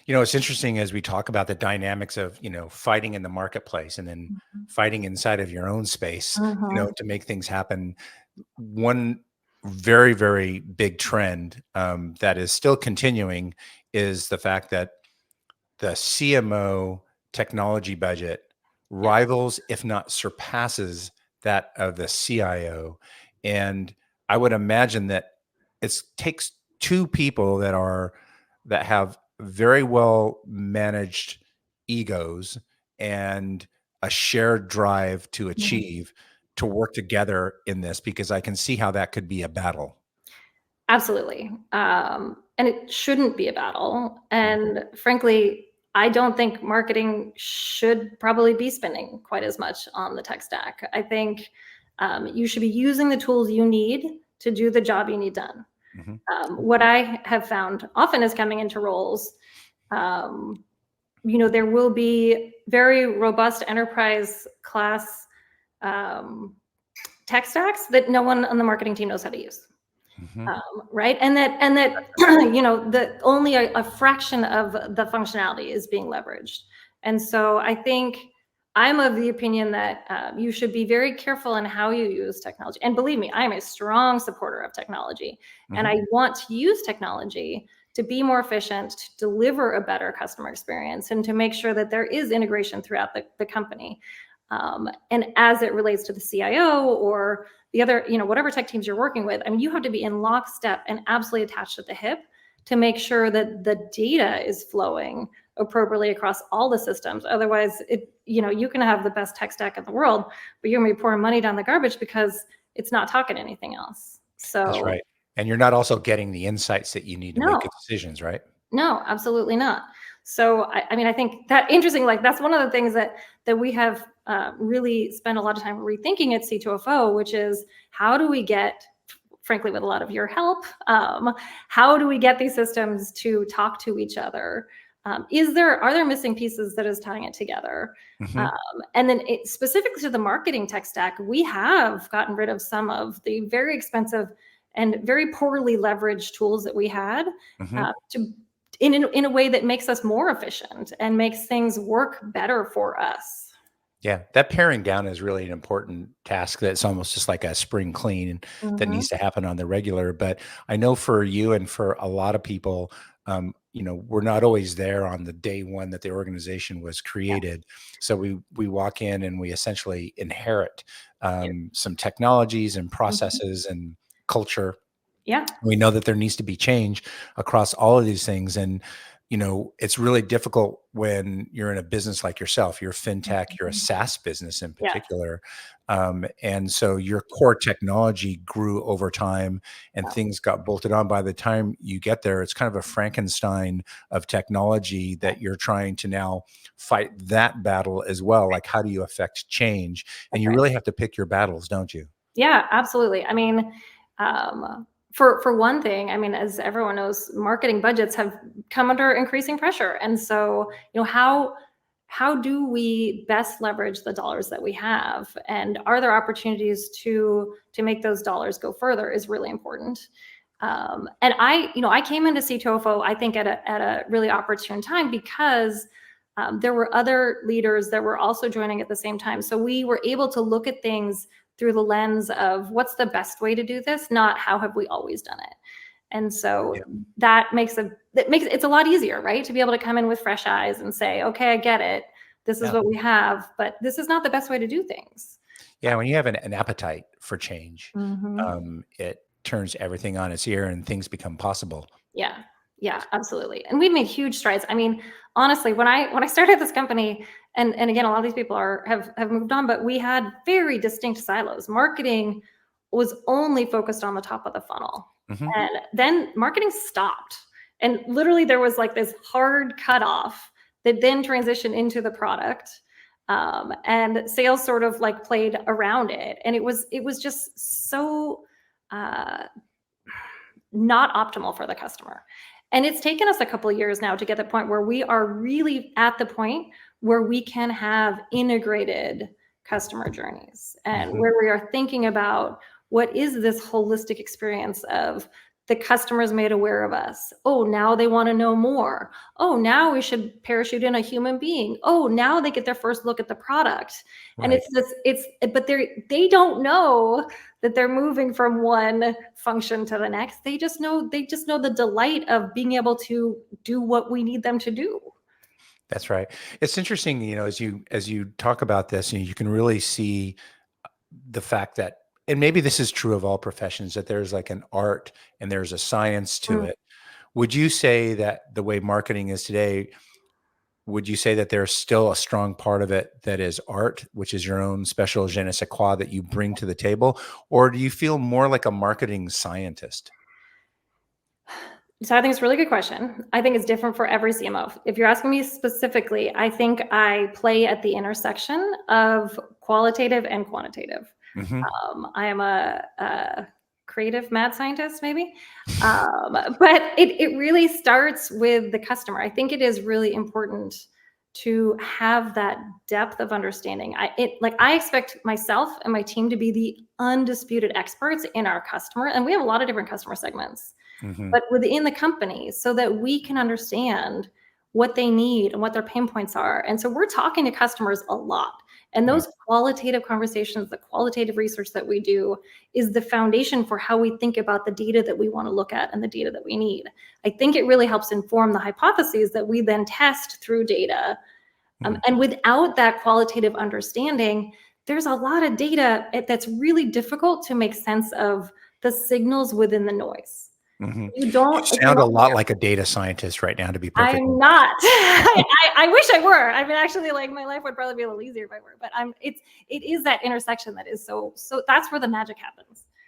It's interesting as we talk about the dynamics of, fighting in the marketplace and then Mhm. fighting inside of your own space, Mhm. to make things happen. One very, very big trend that is still continuing is the fact that the CMO technology budget Yeah. rivals, if not surpasses, that of the CIO. And I would imagine that it takes two people that have very well managed egos and a shared drive to Mhm. achieve to work together in this, because I can see how that could be a battle. Absolutely. And it shouldn't be a battle. Mm. And frankly, I don't think marketing should probably be spending quite as much on the tech stack. I think you should be using the tools you need to do the job you need done. Mhm. What I have found often is coming into roles, um, there will be very robust enterprise class um, tech stacks that no one on the marketing team knows how to use. Mhm. Right, and that that only a fraction of the functionality is being leveraged. And so I think I'm of the opinion that you should be very careful in how you use technology. And believe me, I am a strong supporter of technology, and Mhm. I want to use technology to be more efficient, to deliver a better customer experience, and to make sure that there is integration throughout the company. And as it relates to the CIO or the other, whatever tech teams you're working with, I mean, you have to be in lockstep and absolutely attached at the hip to make sure that the data is flowing appropriately across all the systems. Otherwise, you can have the best tech stack in the world, but you're gonna be pouring money down the garbage because it's not talking anything else. That's So right. And you're not also getting the insights that you need to make no, good decisions, right? no, absolutely not. So I mean, I think that interesting. Like that's one of the things that we have really spent a lot of time rethinking at C2FO, which is how do we get, frankly, with a lot of your help, how do we get these systems to talk to each other? Are there missing pieces that is tying it together? Um, Mhm. and then specifically to the marketing tech stack, we have gotten rid of some of the very expensive and very poorly leveraged tools that we had Mhm. to in a way that makes us more efficient and makes things work better for us. Yeah, that paring down is really an important task that's almost just like a spring clean that Mhm. needs to happen on the regular. But I know for you and for a lot of people, we're not always there on the day one that the organization was Yeah. created. So we walk in and we essentially inherit Yeah. some technologies and Mhm. processes and culture. Yeah. We know that there needs to be change across all of these things. And, it's really difficult when you're in a business like yourself, you're fintech, you're a Mhm. SaaS business in Yeah. particular. And so your core technology grew over time and Yeah. things got bolted on. By the time you get there, it's kind of a Frankenstein of technology Yeah. that you're trying to now fight that battle as well. Like, how do you affect change? And That's you right. really have to pick your battles, don't you? Yeah, absolutely. I mean, for one thing, I mean, as everyone knows, marketing budgets have come under increasing pressure, and so how do we best leverage the dollars that we have, and are there opportunities to make those dollars go further is really important. And I came into C2FO, I think at a really opportune time because there were other leaders that were also joining at the same time. So we were able to look at things through the lens of what's the best way to do this, not how have we always done it. And so Yeah. it's a lot easier, right? To be able to come in with fresh eyes and say, okay, I get it. This is Yeah. what we have, but this is not the best way to do things. Yeah, when you have an appetite for change, Mhm. it turns everything on its ear and things become possible. Yeah. Yeah, absolutely. And we've made huge strides. I mean, honestly, when I started this company, and again, a lot of these people have moved on, but we had very distinct silos. Marketing was only focused on the top of the funnel. Mhm. And then marketing stopped. And literally there was like this hard cutoff that then transitioned into the product. And sales sort of like played around it. And it was just so uh not optimal for the customer. And it's taken us a couple of years now to get to the point where we are really at the point where we can have integrated customer journeys and Mhm. where we are thinking about what is this holistic experience of the customer's made aware of us. Oh, now they want to know more. Oh, now we should parachute in a human being. Oh, now they get their first look at the product. And Right. but they don't know that they're moving from one function to the next. They just know the delight of being able to do what we need them to do. That's right. It's interesting, as you talk about this, you can really see the fact that, and maybe this is true of all professions, that there's like an art and there's a science to Mm. it. Would you say that the way marketing is today, would you say that there's still a strong part of it that is art, which is your own special je ne sais quoi that you bring to the table? Or do you feel more like a marketing scientist? So I think it's a really good question. I think it's different for every CMO. If you're asking me specifically, I think I play at the intersection of qualitative and quantitative. Hmm. I am a creative mad scientist, maybe. But it really starts with the customer. I think it is really important to have that depth of understanding. I expect myself and my team to be the undisputed experts in our customer, and we have a lot of different customer segments, Hmm. but within the company, so that we can understand what they need and what their pain points are. And so we're talking to customers a lot. And those qualitative conversations, the qualitative research that we do, is the foundation for how we think about the data that we want to look at and the data that we need. I think it really helps inform the hypotheses that we then test through data. And without that qualitative understanding, there's a lot of data that's really difficult to make sense of the signals within the noise. Hmm. You You don't, if you're sound a not lot like a data scientist right now, to be perfectly I'm not. I wish I were. I mean, actually, like my life would probably be a little easier if I were. But it is that intersection that is so. That's where the magic happens.